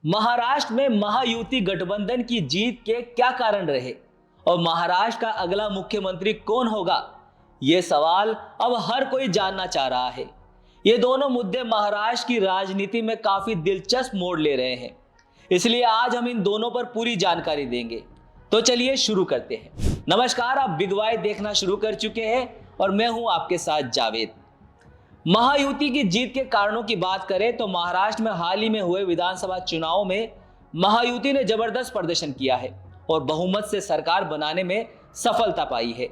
महाराष्ट्र में महायुति गठबंधन की जीत के क्या कारण रहे और महाराष्ट्र का अगला मुख्यमंत्री कौन होगा, ये सवाल अब हर कोई जानना चाह रहा है। ये दोनों मुद्दे महाराष्ट्र की राजनीति में काफी दिलचस्प मोड़ ले रहे हैं, इसलिए आज हम इन दोनों पर पूरी जानकारी देंगे। तो चलिए शुरू करते हैं। नमस्कार, आप बिग वाई देखना शुरू कर चुके हैं और मैं हूं आपके साथ जावेद। महायुति की जीत के कारणों की बात करें तो महाराष्ट्र में हाल ही में हुए विधानसभा चुनाव में महायुति ने जबरदस्त प्रदर्शन किया है और बहुमत से सरकार बनाने में सफलता पाई है।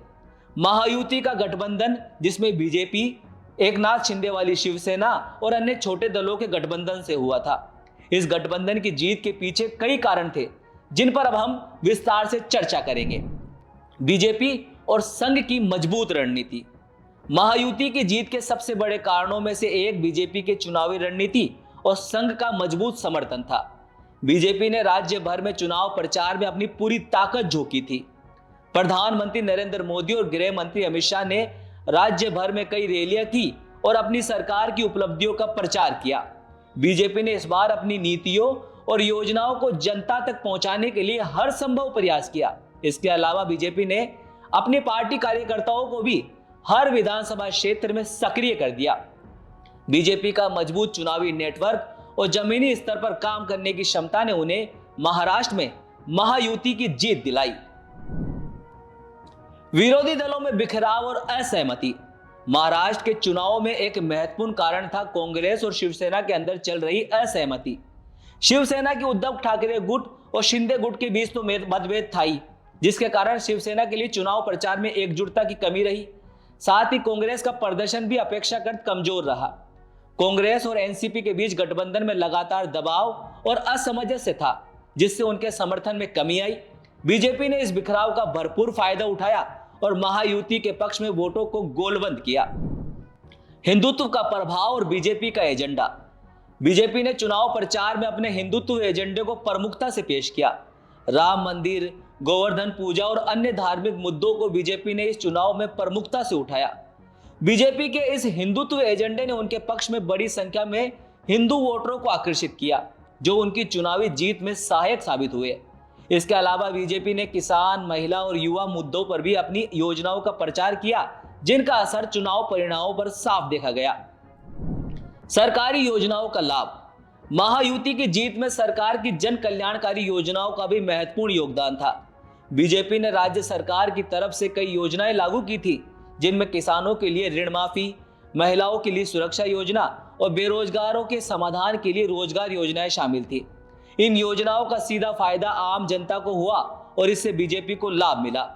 महायुति का गठबंधन, जिसमें बीजेपी, एकनाथ शिंदे वाली शिवसेना और अन्य छोटे दलों के गठबंधन से हुआ था। इस गठबंधन की जीत के पीछे कई कारण थे, जिन पर अब हम विस्तार से चर्चा करेंगे। बीजेपी और संघ की मजबूत रणनीति। महायुति की जीत के सबसे बड़े कारणों में से एक बीजेपी के चुनावी रणनीति और संघ का मजबूत समर्थन था। बीजेपी ने राज्य भर में चुनाव प्रचार में अपनी पूरी ताकत झोंकी थी। प्रधानमंत्री नरेंद्र मोदी और गृह मंत्री अमित शाह ने राज्य भर में कई रैलियां की और अपनी सरकार की उपलब्धियों का प्रचार किया। बीजेपी ने इस बार अपनी नीतियों और योजनाओं को जनता तक पहुंचाने के लिए हर संभव प्रयास किया। इसके अलावा बीजेपी ने अपनी पार्टी कार्यकर्ताओं को भी हर विधानसभा क्षेत्र में सक्रिय कर दिया। बीजेपी का मजबूत चुनावी नेटवर्क और जमीनी स्तर पर काम करने की क्षमता ने उन्हें महाराष्ट्र में महायुति की जीत दिलाई। विरोधी दलों में बिखराव और असहमति। महाराष्ट्र के चुनाव में एक महत्वपूर्ण कारण था कांग्रेस और शिवसेना के अंदर चल रही असहमति। शिवसेना की उद्धव ठाकरे गुट और शिंदे गुट के बीच तो मतभेद था ही, जिसके कारण शिवसेना के लिए चुनाव प्रचार में एकजुटता की कमी रही। साथ ही कांग्रेस का प्रदर्शन भी अपेक्षाकृत कमजोर रहा। कांग्रेस और एनसीपी के बीच गठबंधन में लगातार दबाव और असमंजस था, जिससे उनके समर्थन में कमी आई। बीजेपी ने इस बिखराव का भरपूर फायदा उठाया और महायुति के पक्ष में वोटों को गोलबंद किया। हिंदुत्व का प्रभाव और बीजेपी का एजेंडा। बीजेपी ने चुनाव प्रचार में अपने हिंदुत्व एजेंडे को प्रमुखता से पेश किया। राम मंदिर, गोवर्धन पूजा और अन्य धार्मिक मुद्दों को बीजेपी ने इस चुनाव में प्रमुखता से उठाया। बीजेपी के इस हिंदुत्व एजेंडे ने उनके पक्ष में बड़ी संख्या में हिंदू वोटरों को आकर्षित किया, जो उनकी चुनावी जीत में सहायक साबित हुए। इसके अलावा बीजेपी ने किसान, महिला और युवा मुद्दों पर भी अपनी योजनाओं का प्रचार किया, जिनका असर चुनाव परिणामों पर साफ देखा गया। सरकारी योजनाओं का लाभ। महायुति की जीत में सरकार की जन कल्याणकारी योजनाओं का भी महत्वपूर्ण योगदान था। बीजेपी ने राज्य सरकार की तरफ से कई योजनाएं लागू की थी, जिनमें किसानों के लिए ऋण माफी, महिलाओं के लिए सुरक्षा योजना और बेरोजगारों के समाधान के लिए रोजगार योजनाएं शामिल थी। इन योजनाओं का सीधा फायदा आम जनता को हुआ और इससे बीजेपी को लाभ मिला।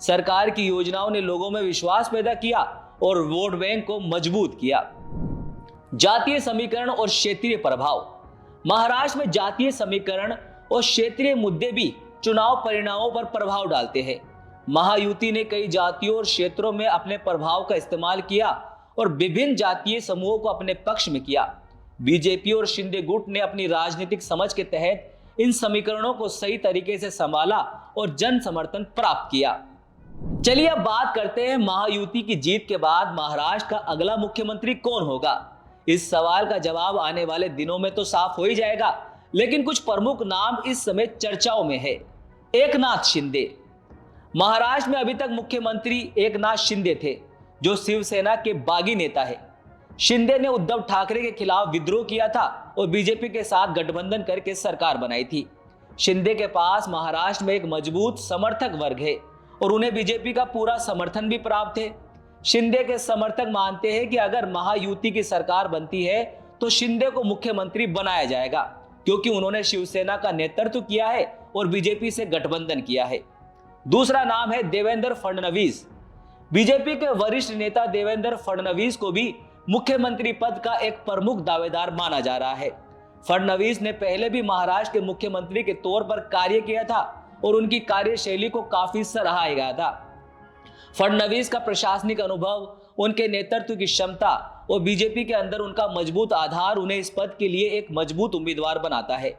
सरकार की योजनाओं ने लोगों में विश्वास पैदा किया और वोट बैंक को मजबूत किया। जातीय समीकरण और क्षेत्रीय प्रभाव। महाराष्ट्र में जातीय समीकरण और क्षेत्रीय मुद्दे भी चुनाव परिणामों पर प्रभाव डालते हैं। महायुति ने कई जातियों और क्षेत्रों में अपने प्रभाव का इस्तेमाल किया और विभिन्न जातीय समूहों को अपने पक्ष में किया। बीजेपी और शिंदे गुट ने अपनी राजनीतिक समझ के तहत इन समीकरणों को सही तरीके से संभाला और जन समर्थन प्राप्त किया। चलिए अब बात करते हैं महायुति की जीत के बाद महाराष्ट्र का अगला मुख्यमंत्री कौन होगा। इस सवाल का जवाब आने वाले दिनों में तो साफ हो ही जाएगा, लेकिन कुछ प्रमुख नाम इस समय चर्चाओं में है। एकनाथ शिंदे। महाराष्ट्र में अभी तक मुख्यमंत्री एकनाथ शिंदे थे, जो शिवसेना के बागी नेता है। शिंदे ने उद्धव ठाकरे के खिलाफ विद्रोह किया था और बीजेपी के साथ गठबंधन करके सरकार बनाई थी। शिंदे के पास महाराष्ट्र में एक मजबूत समर्थक वर्ग है और उन्हें बीजेपी का पूरा समर्थन भी प्राप्त है। शिंदे के समर्थक मानते हैं कि अगर महायुति की सरकार बनती है तो शिंदे को मुख्यमंत्री बनाया जाएगा, क्योंकि उन्होंने शिवसेना का नेतृत्व किया है और बीजेपी से गठबंधन किया है। दूसरा नाम है देवेंद्र फडणवीस। बीजेपी के वरिष्ठ नेता देवेंद्र फडणवीस को भी मुख्यमंत्री पद का एक प्रमुख दावेदार माना जा रहा है। फडणवीस ने पहले भी महाराष्ट्र के मुख्यमंत्री के तौर पर कार्य किया था और उनकी कार्यशैली को काफी सराहा गया था। फडणवीस का प्रशासनिक अनुभव, उनके नेतृत्व की क्षमता और बीजेपी के अंदर उनका मजबूत आधार उन्हें इस पद के लिए एक मजबूत उम्मीदवार बनाता है।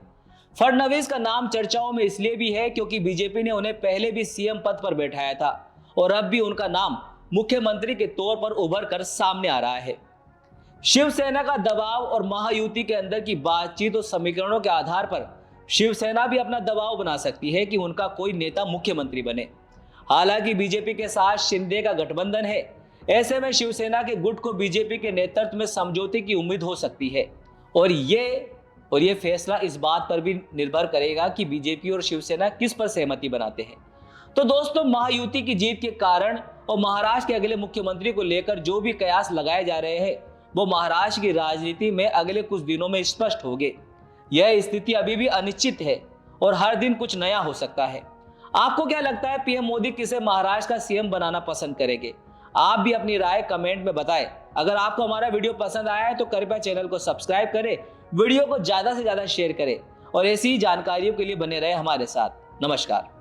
फडणवीस का नाम चर्चाओं में इसलिए भी है क्योंकि बीजेपी ने उन्हें पहले भी सीएम पद पर बैठाया था और अब भी उनका नाम मुख्यमंत्री के तौर पर उभर कर सामने आ रहा है। शिवसेना का दबाव और महायुति के अंदर की बातचीत और समीकरणों के आधार पर शिवसेना भी अपना दबाव बना सकती है कि उनका कोई नेता मुख्यमंत्री बने। हालांकि बीजेपी के साथ शिंदे का गठबंधन है, ऐसे में शिवसेना के गुट को बीजेपी के नेतृत्व में समझौते की उम्मीद हो सकती है। और ये फैसला इस बात पर भी निर्भर करेगा कि बीजेपी और शिवसेना किस पर सहमति बनाते हैं। तो दोस्तों, महायुति की जीत के कारण और महाराष्ट्र के अगले मुख्यमंत्री को लेकर जो भी कयास लगाए जा रहे हैं वो महाराष्ट्र की राजनीति में अगले कुछ दिनों में स्पष्ट होंगे। यह स्थिति अभी भी अनिश्चित है और हर दिन कुछ नया हो सकता है। आपको क्या लगता है, पीएम मोदी किसे महाराष्ट्र का सीएम बनाना पसंद करेंगे? आप भी अपनी राय कमेंट में बताएं। अगर आपको हमारा वीडियो पसंद आया है तो कृपया चैनल को सब्सक्राइब करें, वीडियो को ज्यादा से ज्यादा शेयर करें और ऐसी ही जानकारियों के लिए बने रहे हमारे साथ। नमस्कार।